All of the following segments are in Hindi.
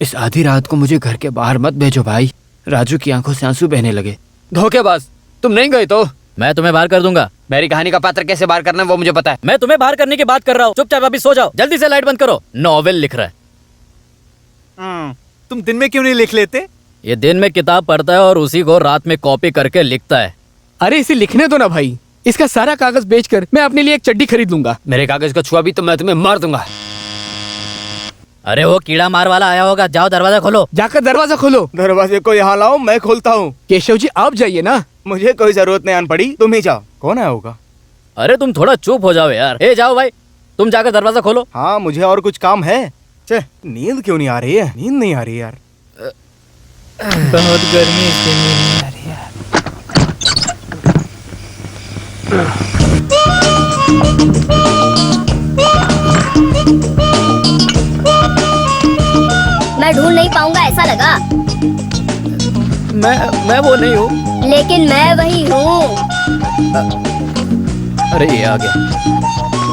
इस आधी रात को मुझे घर के बाहर मत भेजो भाई। राजू की आंखों से आंसू बहने लगे। धोखेबाज, तुम नहीं गए तो मैं तुम्हें बाहर कर दूंगा। मेरी कहानी का पात्र कैसे बाहर करना है वो मुझे पता है। मैं तुम्हें बाहर करने की बात कर रहा हूँ। चुपचाप अभी सो जाओ। जल्दी से लाइट बंद करो। नॉवेल लिख रहा है। तुम दिन में क्यों नहीं लिख लेते? ये दिन में किताब पढ़ता है और उसी को रात में कॉपी करके लिखता है। अरे इसे लिखने दो ना भाई। इसका सारा कागज बेचकर मैं अपने लिए एक चड्डी खरीद लूंगा। मेरे कागज को छुआ भी तो मैं तुम्हें मार दूंगा। अरे वो कीड़ा मार वाला आया होगा, जाओ दरवाजा खोलो। जाकर दरवाजा खोलो। दरवाजे को यहाँ लाओ, मैं खोलता हूँ। केशव जी आप जाइए ना। मुझे कोई जरूरत नहीं आन पड़ी, तुम ही जाओ। कौन आया होगा? अरे तुम थोड़ा चुप हो जाओ यार। ए जाओ भाई, तुम जाकर दरवाजा खोलो। हाँ मुझे और कुछ काम है। नींद क्यों नहीं आ रही है? नींद नहीं आ रही यार। बहुत गर्मी, इसलिए नींद नहीं आ रही यार। मैं ढूंढ नहीं पाऊंगा ऐसा लगा। मैं वो नहीं हूँ। लेकिन मैं वही हूँ। अरे ये आ गया।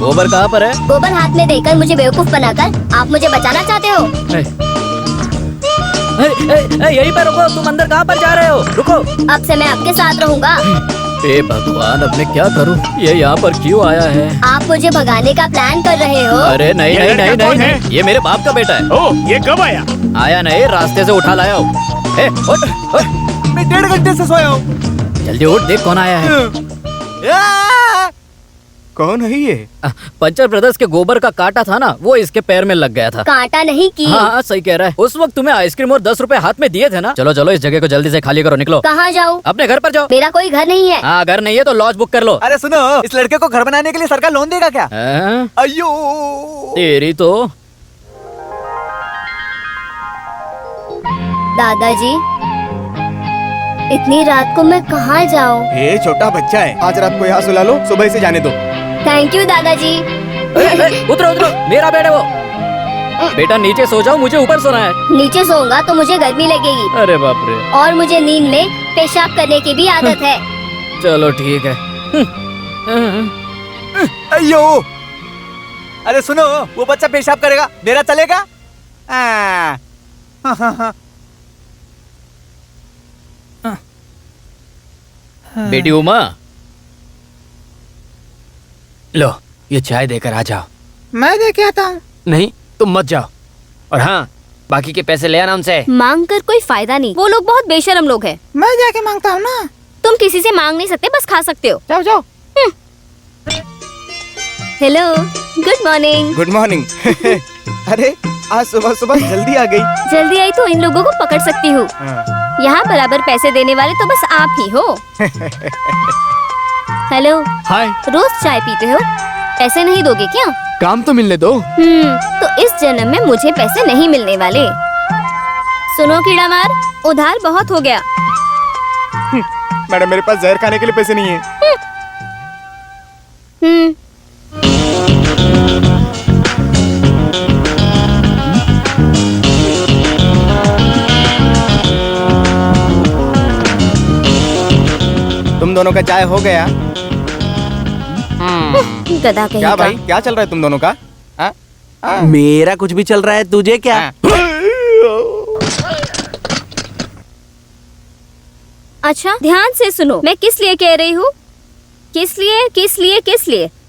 गोबर कहाँ पर है? गोबर हाथ में देकर मुझे बेवकूफ बनाकर आप मुझे बचाना चाहते हो? यहीं पर रुको। तुम अंदर कहाँ पर जा रहे हो? रुको। अब से मैं आपके साथ रहूँगा। हे भगवान, अब मैं क्या करूँ? ये यहाँ पर क्यों आया है? आप मुझे भगाने का प्लान कर रहे हो? अरे नहीं नहीं नहीं नहीं, ये मेरे बाप का बेटा है। ओह, ये कब आया? आया नहीं, रास्ते से उठा लाया हूँ। मैं 1.5 घंटे से सोया हूँ। जल्दी उठ, देख कौन आया है। कौन है ये? पंचर ब्रदर्स के गोबर का कांटा था ना, वो इसके पैर में लग गया था। कांटा नहीं की। हाँ सही कह रहा है। उस वक्त तुम्हें आइसक्रीम और 10 रुपए हाथ में दिए थे ना। चलो चलो, इस जगह को जल्दी से खाली करो, निकलो। कहाँ जाऊँ? अपने घर पर जाओ। मेरा कोई घर नहीं है। हाँ, घर नहीं है तो लॉज बुक कर लो। अरे सुनो, इस लड़के को घर बनाने के लिए सरकार लोन देगा क्या? अयो तेरी तो। दादाजी, इतनी रात को मैं कहाँ जाऊँ? ये छोटा बच्चा है, आज रात को यहाँ सुला लो, सुबह से जाने दो। थैंक यू दादाजी। उतरो उतरो, मेरा बेटा वो। बेटा नीचे सो जाओ, मुझे ऊपर सोना है। नीचे सोऊंगा तो मुझे गर्मी लगेगी। अरे बाप रे। और मुझे नींद में पेशाब करने की भी आदत है। चलो ठीक है। अयो, अरे सुनो, वो बच्चा पेशाब करेगा, मेरा चलेगा? बेटी उमा, लो ये चाय देकर आ जाओ। मैं देके आता हूँ। नहीं, तुम मत जाओ। और हाँ, बाकी के पैसे ले आना उनसे। मांग कर कोई फायदा नहीं, वो लोग बहुत बेशरम लोग हैं। मैं जाके मांगता हूँ ना। तुम किसी से मांग नहीं सकते, बस खा सकते हो। जाओ जाओ। Hello, good morning. Good morning. अरे आज सुबह सुबह जल्दी आ गई। जल्दी आई तो इन लोगों को पकड़ सकती हूँ। यहाँ बराबर पैसे देने वाले तो बस आप ही हो। हेलो, हाय। रोज चाय पीते हो, पैसे नहीं दोगे क्या? काम तो मिलने दो। तो इस जन्म में मुझे पैसे नहीं मिलने वाले। सुनो कीड़ा मार, उधार बहुत हो गया। मैडम, मेरे पास जहर खाने के लिए पैसे नहीं है। तुम दोनों का चाय हो गया? गधा कहीं क्या का। भाई, क्या चल रहा है तुम दोनों का? मेरा कुछ भी चल रहा है, तुझे क्या? अच्छा ध्यान से सुनो, मैं किस लिए कह रही हूँ। किस लिए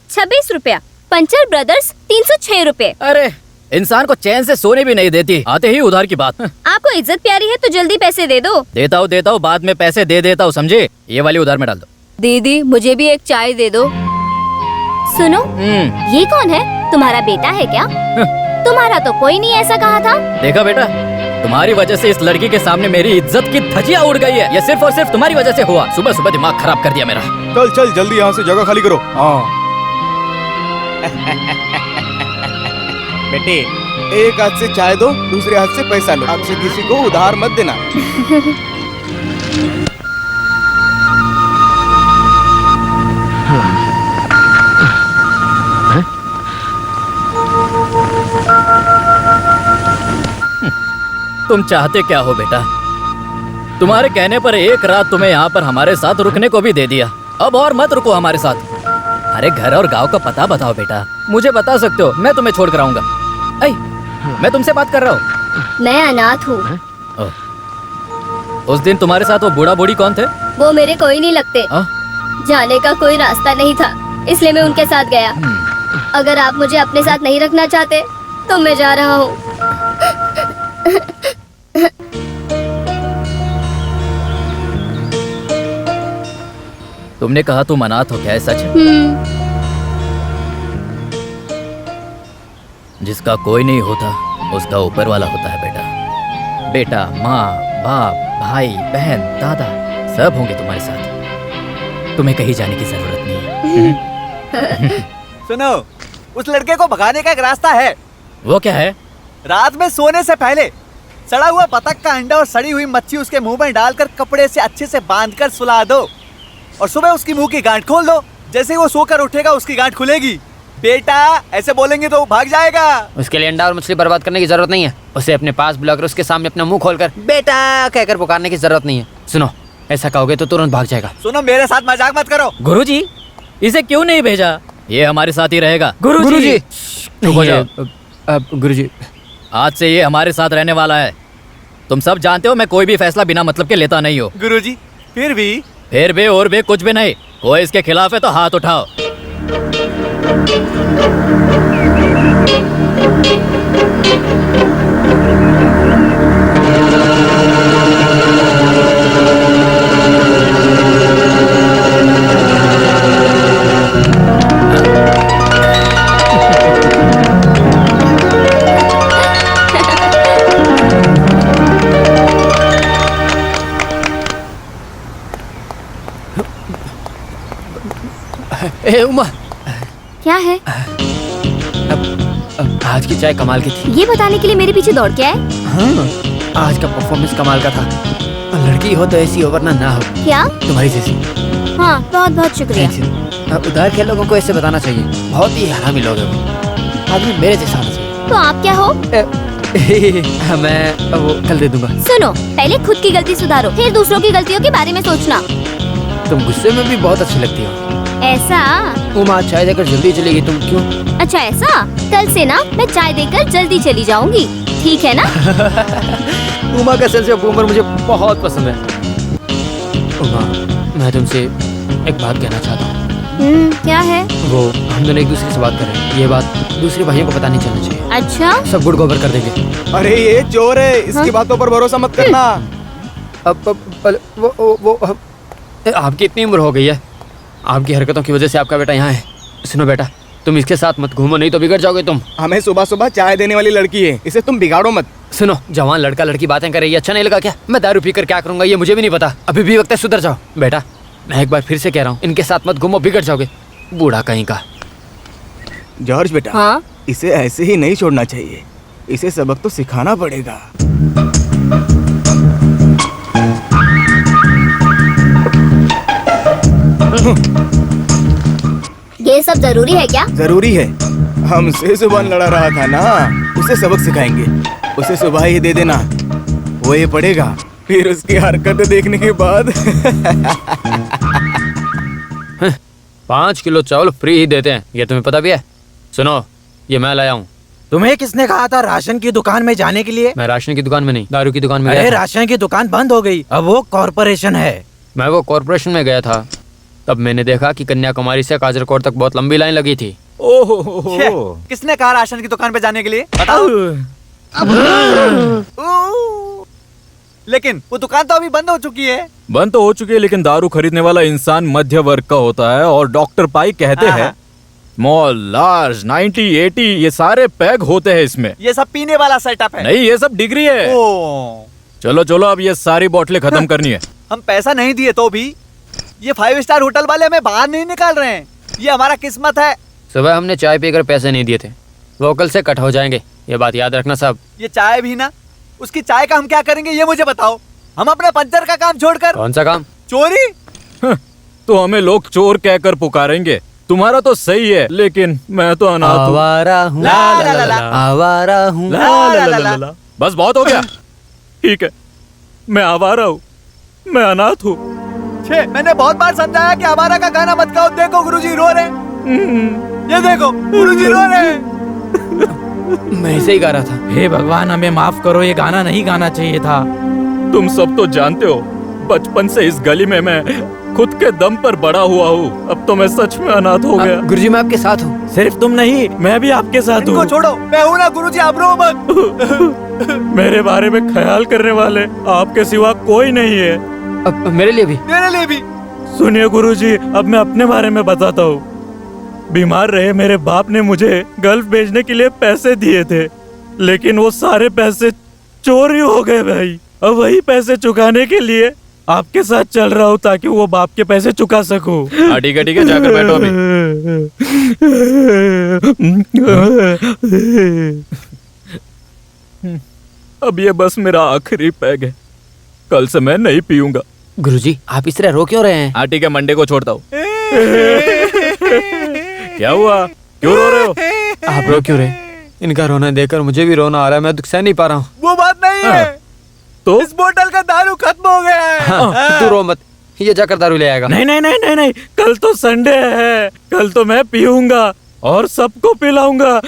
26 रुपया। पंचर ब्रदर्स 306 रुपए। अरे इंसान को चैन से सोने भी नहीं देती, आते ही उधार की बात। आपको इज्जत प्यारी है तो जल्दी पैसे दे दो। देता हूँ, बाद में पैसे दे देता हूँ, समझे? ये वाली उधार में डाल दो। दीदी मुझे भी एक चाय दे दो। सुनो, ये कौन है? तुम्हारा बेटा है क्या? तुम्हारा तो कोई नहीं ऐसा कहा था। देखा बेटा, तुम्हारी वजह से इस लड़की के सामने मेरी इज्जत की धज्जियां उड़ गई है। ये सिर्फ और सिर्फ तुम्हारी वजह से हुआ। सुबह सुबह दिमाग खराब कर दिया मेरा। चल चल जल्दी यहाँ से जगह खाली करो। बेटे, एक हाथ से चाय दो, दूसरे हाथ से पैसा लो। आपसे किसी को उधार मत देना। तुम चाहते क्या हो बेटा? तुम्हारे कहने पर एक रात तुम्हें यहाँ पर हमारे साथ रुकने को भी दे दिया। अब और मत रुको हमारे साथ। अरे घर और गांव का पता बताओ बेटा। मुझे बता सकते हो, मैं तुम्हें छोड़ कर आऊंगा। मैं तुमसे बात कर रहा हूँ। मैं अनाथ हूँ। उस दिन तुम्हारे साथ वो बूढ़ा बूढ़ी कौन थे? वो मेरे कोई नहीं लगते। जाने का कोई रास्ता नहीं था, इसलिए मैं उनके साथ गया। अगर आप मुझे अपने साथ नहीं रखना चाहते तो मैं जा रहा हूँ। तुमने कहा तुम अनाथ हो, क्या है सच? जिसका कोई नहीं होता उसका ऊपर वाला होता है बेटा। बेटा, माँ, बाप, भाई, बहन, दादा सब होंगे तुम्हारे साथ। तुम्हें कहीं जाने की जरूरत नहीं है। सुनो, उस लड़के को भगाने का एक रास्ता है। वो क्या है? रात में सोने से पहले सड़ा हुआ बतख का अंडा और सड़ी हुई मच्छी उसके मुंह में डालकर कपड़े से अच्छे से बांधकर सुला दो और सुबह उसकी मुंह की गांठ खोल दो। जैसे ही वो सोकर उठेगा उसकी गांठ खुलेगी। बेटा ऐसे बोलेंगे तो वो भाग जाएगा। उसके लिए अंडा और मछली बर्बाद करने की जरूरत नहीं है। उसे अपने पास बुलाकर उसके सामने अपना मुंह खोलकर बेटा कहकर पुकारने की जरूरत नहीं है। सुनो, ऐसा कहोगे तो तुरंत भाग जाएगा। सुनो, मेरे साथ मजाक मत करो। गुरुजी, इसे क्यों नहीं भेजा? ये हमारे साथ ही रहेगा। गुरुजी, रुको जाओ। गुरुजी, आज से ये हमारे साथ रहने वाला है। तुम सब जानते हो मैं कोई भी फैसला बिना मतलब के लेता नहीं हूँ। गुरुजी, फिर भी और भी कुछ भी नहीं। कोई इसके खिलाफ है तो हाथ उठाओ। ए उमा, क्या है? आज की चाय कमाल की थी। ये बताने के लिए मेरे पीछे दौड़ के आए? हाँ, आज का परफॉर्मेंस कमाल का था। लड़की हो तो ऐसी हो वरना ना हो, क्या? तुम्हारी जैसी। हाँ, बहुत बहुत शुक्रिया। उधार के लोगों को ऐसे बताना चाहिए। बहुत ही हरामी लोग हैं वो। आदमी मेरे जैसा होना चाहिए। तो आप क्या हो? मैं वो कल दे दूंगा। सुनो, पहले खुद की गलती सुधारो, फिर दूसरों की गलतियों के बारे में सोचना। तुम गुस्से में भी बहुत अच्छी लगती हो। ऐसा? उमा चाय देकर जल्दी चलेगी, तुम क्यों? अच्छा ऐसा? कल से ना मैं चाय देकर जल्दी चली जाऊंगी, ठीक है ना? उमा का सेंस ऑफ ह्यूमर मुझे बहुत पसंद है। उमा, मैं तुमसे एक बात कहना चाहता हूँ। क्या है? वो हम दोनों एक दूसरे से बात कर रहे हैं। ये बात दूसरे भाइयों को पता नहीं चलना चाहिए। अच्छा? सब गुड़ गोबर कर देंगे। अरे ये चोर है, इसकी बातों पर भरोसा मत करना। वो आपकी इतनी उम्र हो गई है, आपकी हरकतों की वजह से आपका बेटा यहाँ है। सुनो बेटा, तुम इसके साथ मत घूमो, नहीं तो बिगड़ जाओगे तुम। हमें सुबह सुबह चाय देने वाली लड़की है, इसे तुम बिगाड़ो मत। सुनो, जवान लड़का लड़की बातें करे, ये अच्छा नहीं लगा क्या? मैं दारू पीकर क्या करूंगा ये मुझे भी नहीं पता। अभी भी वक्त है, सुधर जाओ। बेटा मैं एक बार फिर से कह रहा हूँ, इनके साथ मत घूमो, बिगड़ जाओगे। बूढ़ा कहीं का। जॉर्ज बेटा, हाँ? इसे ऐसे ही नहीं छोड़ना चाहिए, इसे सबक तो सिखाना पड़ेगा। ये सब जरूरी है क्या? जरूरी है, हमसे जुबान लड़ा रहा था ना, उसे सबक सिखाएंगे। उसे सुबह ही दे देना, वो ये पढ़ेगा, फिर उसकी हरकतें देखने के बाद 5 किलो चावल फ्री ही देते हैं, ये तुम्हें पता भी है? सुनो, ये मैं लाया हूँ। तुम्हें किसने कहा था राशन की दुकान में जाने के लिए? मैं राशन की दुकान में नहीं, दारू की दुकान में गया अरे था। राशन की दुकान बंद हो गई, अब वो कॉर्पोरेशन है। मैं वो कॉर्पोरेशन में गया था, तब मैंने देखा कि कन्याकुमारी से काजरकोट तक बहुत लंबी लाइन लगी थी। ओहो, किसने कहा राशन की दुकान पे जाने के लिए? बताओ। लेकिन वो दुकान तो अभी बंद हो चुकी है। बंद तो हो चुकी है, लेकिन दारू खरीदने वाला इंसान मध्य वर्ग का होता है और डॉक्टर पाई कहते हैं स्मॉल, लार्ज, 90, 80 ये सारे पैग होते हैं इसमें। ये सब पीने वाला सेटअप है। नहीं, ये सब डिग्री है। ओ, चलो चलो, अब ये सारी बोतलें खत्म करनी है। हम पैसा नहीं दिए तो भी ये 5 स्टार होटल वाले हमें बाहर नहीं निकाल रहे हैं। ये हमारा किस्मत है। सुबह हमने चाय पीकर पैसे नहीं दिए थे, वो कल से कट हो जाएंगे, ये बात याद रखना सब। ये चाय भी ना, उसकी चाय का हम क्या करेंगे ये मुझे बताओ। हम अपने पंचर का काम छोड़कर कौन सा काम? चोरी। तो हमें लोग चोर कहकर पुकारेंगे। तुम्हारा तो सही है, लेकिन मैं तो अनाथ हूँ। आवारा हूँ, ला ला ला ला, आवारा हूँ। ला ला ला ला ला। बस बहुत हो गया। ठीक है, मैं आवारा हूँ, मैं अनाथ हूँ। मैंने बहुत बार समझाया कि हमारा का गाना मत गाओ। देखो गुरुजी रो रहे हैं। ये देखो गुरुजी रो रहे हैं। मैं ऐसे ही गा रहा था। हे भगवान, हमें माफ करो, ये गाना नहीं गाना चाहिए था। तुम सब तो जानते हो, बचपन से इस गली में मैं खुद के दम पर बड़ा हुआ हूँ। अब तो मैं सच में अनाथ हो गया। गुरुजी मैं आपके साथ हूँ। सिर्फ तुम नहीं, मैं भी आपके साथ इनको हूँ। छोड़ो, मैं हूं ना गुरुजी, आप रो मत। मेरे बारे में ख्याल करने वाले आपके सिवा कोई नहीं है। अब मेरे लिए भी। मेरे लिए भी। सुनिए गुरुजी, अब मैं अपने बारे में बताता हूँ। बीमार रहे मेरे बाप ने मुझे गल्फ भेजने के लिए पैसे दिए थे, लेकिन वो सारे पैसे चोरी हो गए भाई। अब वही पैसे चुकाने के लिए आपके साथ चल रहा हूँ ताकि वो बाप के पैसे चुका सकूं। ठीक है, जाकर बैठो अभी। अब ये बस मेरा आखिरी पैग है, कल से मैं नहीं पीऊंगा। गुरुजी आप इस तरह रो क्यों रहे हैं? हाँ ठीक है, मंडे को छोड़ता हूँ। क्या हुआ, क्यों रो रहे हो? आप रो क्यों रहे? इनका रोना देखकर मुझे भी रोना आ रहा है, मैं दुख सह नहीं पा रहा हूँ। वो बात नहीं है, तो इस बोतल का दारू खत्म हो गया है। हाँ, तू रो मत, ये जाकर दारू ले आएगा। नहीं नहीं नहीं नहीं नहीं, कल तो संडे है, कल तो मैं पीऊंगा और सबको पिलाऊंगा।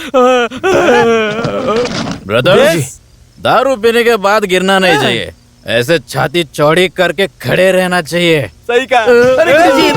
ब्रदर, दारू पीने के बाद गिरना नहीं चाहिए, ऐसे छाती चौड़ी करके खड़े रहना चाहिए। सही कहा। अरे गुरुजी